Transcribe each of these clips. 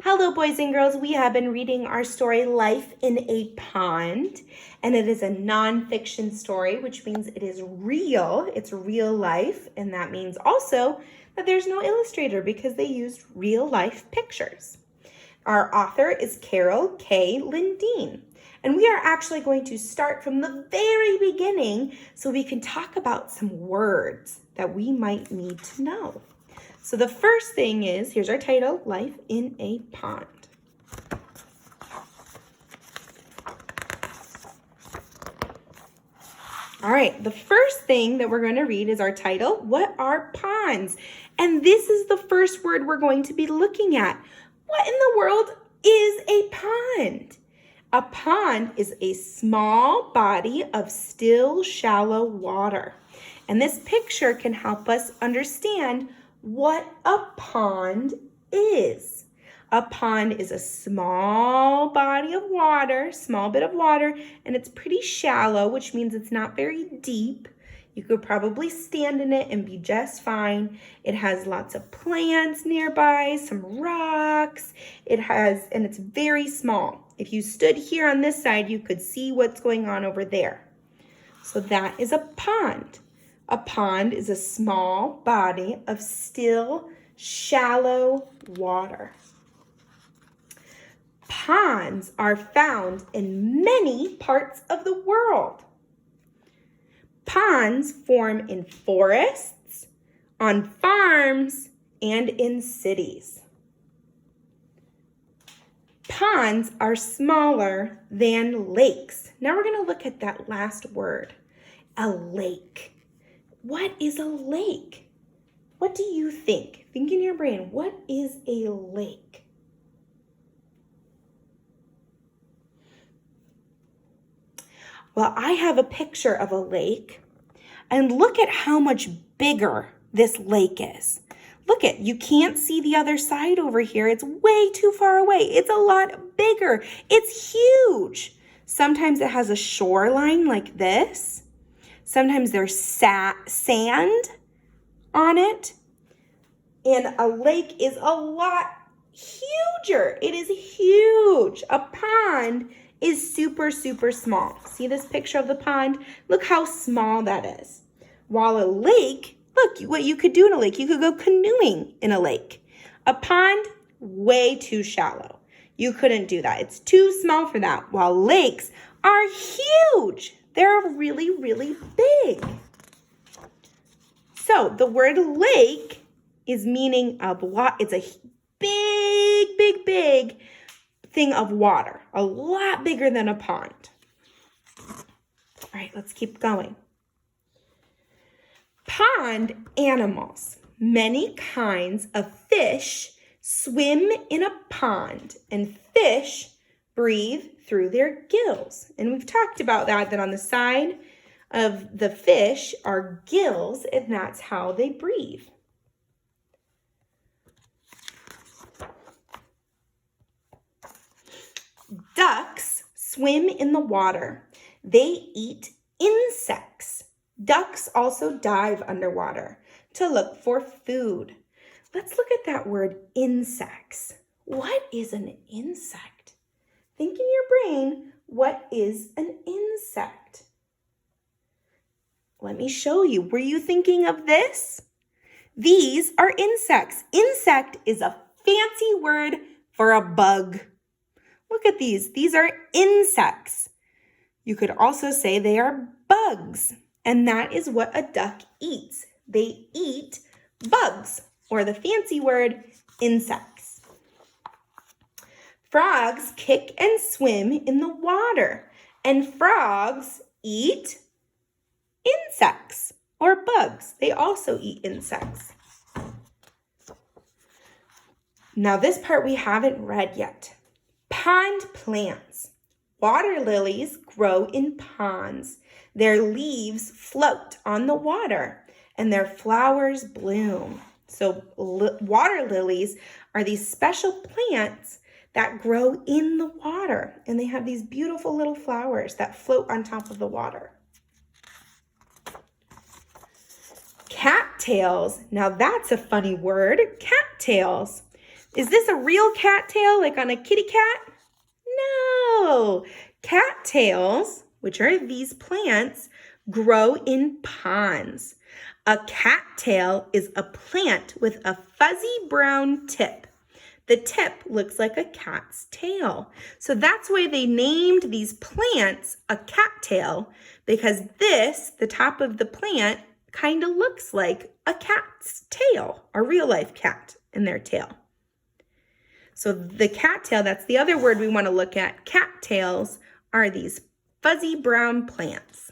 Hello, boys and girls. We have been reading our story, Life in a Pond, and it is a nonfiction story, which means it is real. It's real life, and that means also that there's no illustrator because they used real life pictures. Our author is Carol K. Lindeen, and we are actually going to start from the very beginning so we can talk about some words that we might need to know. So the first thing is, here's our title, Life in a Pond. All right, the first thing that we're going to read is our title, What are ponds? And this is the first word we're going to be looking at. What in the world is a pond? A pond is a small body of still, shallow water. And this picture can help us understand what a pond is. A pond is a small body of water, small bit of water, and it's pretty shallow, which means it's not very deep. You could probably stand in it and be just fine. It has lots of plants nearby, some rocks. And it's very small. If you stood here on this side, you could see what's going on over there. So that is a pond. A pond is a small body of still, shallow water. Ponds are found in many parts of the world. Ponds form in forests, on farms, and in cities. Ponds are smaller than lakes. Now we're going to look at that last word, a lake. What is a lake? What do you think? Think in your brain, what is a lake? Well, I have a picture of a lake, and look at how much bigger this lake is. You can't see the other side over here. It's way too far away. It's a lot bigger. It's huge. Sometimes it has a shoreline like this. Sometimes there's sand on it. And a lake is a lot huger. It is huge. A pond is super, super small. See this picture of the pond? Look how small that is. While a lake, look what you could do in a lake. You could go canoeing in a lake. A pond, way too shallow. You couldn't do that. It's too small for that. While lakes are huge. They're really, really big. So the word lake is meaning of what? It's a big, big, big thing of water. A lot bigger than a pond. All right, let's keep going. Pond animals. Many kinds of fish swim in a pond, and fish breathe through their gills. And we've talked about that on the side of the fish are gills, and that's how they breathe. Ducks swim in the water. They eat insects. Ducks also dive underwater to look for food. Let's look at that word, insects. What is an insect? Think in your brain, what is an insect? Let me show you. Were you thinking of this? These are insects. Insect is a fancy word for a bug. Look at these. These are insects. You could also say they are bugs. And that is what a duck eats. They eat bugs, or the fancy word, insects. Frogs kick and swim in the water, and frogs eat insects or bugs. They also eat insects. Now this part we haven't read yet. Pond plants. Water lilies grow in ponds. Their leaves float on the water and their flowers bloom. So water lilies are these special plants that grow in the water, and they have these beautiful little flowers that float on top of the water. Cattails. Now that's a funny word, cattails. Is this a real cattail like on a kitty cat? No. Cattails, which are these plants, grow in ponds. A cattail is a plant with a fuzzy brown tip. The tip looks like a cat's tail. So that's why they named these plants a cattail, because this, the top of the plant, kind of looks like a cat's tail, a real life cat and their tail. So the cattail, that's the other word we want to look at. Cattails are these fuzzy brown plants.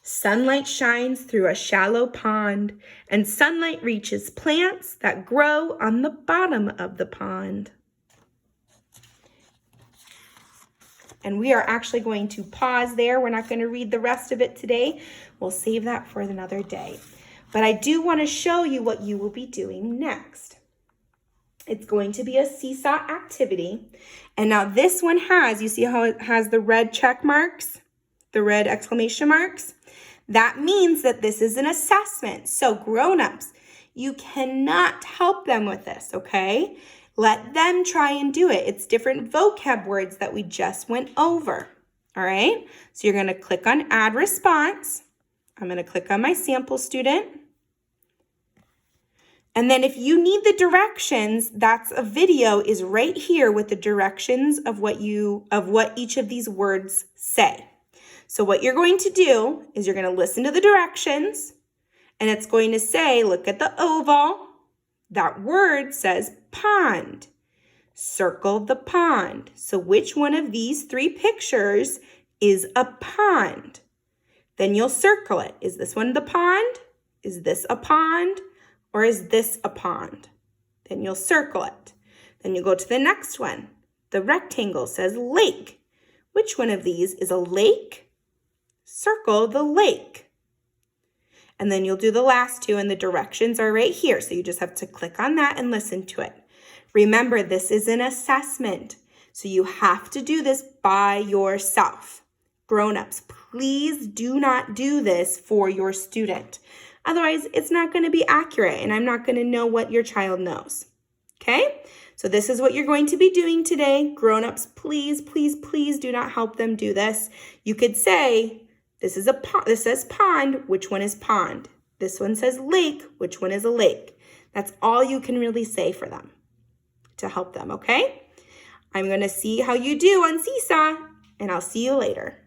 Sunlight shines through a shallow pond, and sunlight reaches plants that grow on the bottom of the pond. And we are actually going to pause there. We're not going to read the rest of it today. We'll save that for another day. But I do want to show you what you will be doing next. It's going to be a seesaw activity. And now this one has, you see how it has the red check marks, the red exclamation marks? That means that this is an assessment. So grown-ups, you cannot help them with this, okay? Let them try and do it. It's different vocab words that we just went over, all right? So you're gonna click on Add Response. I'm gonna click on my sample student. And then if you need the directions, that's a video is right here with the directions of what each of these words say. So what you're going to do is you're going to listen to the directions, and it's going to say, look at the oval. That word says pond. Circle the pond. So which one of these three pictures is a pond? Then you'll circle it. Is this one the pond? Is this a pond? Or is this a pond? Then you'll circle it. Then you go to the next one. The rectangle says lake. Which one of these is a lake? Circle the lake. And then you'll do the last two, and the directions are right here. So you just have to click on that and listen to it. Remember, this is an assessment. So you have to do this by yourself. Grown-ups, please do not do this for your student. Otherwise, it's not going to be accurate, and I'm not going to know what your child knows. Okay? So this is what you're going to be doing today. Grown-ups, please, please, please do not help them do this. You could say, this says pond, which one is pond? This one says lake, which one is a lake? That's all you can really say for them to help them, okay? I'm going to see how you do on Seesaw, and I'll see you later.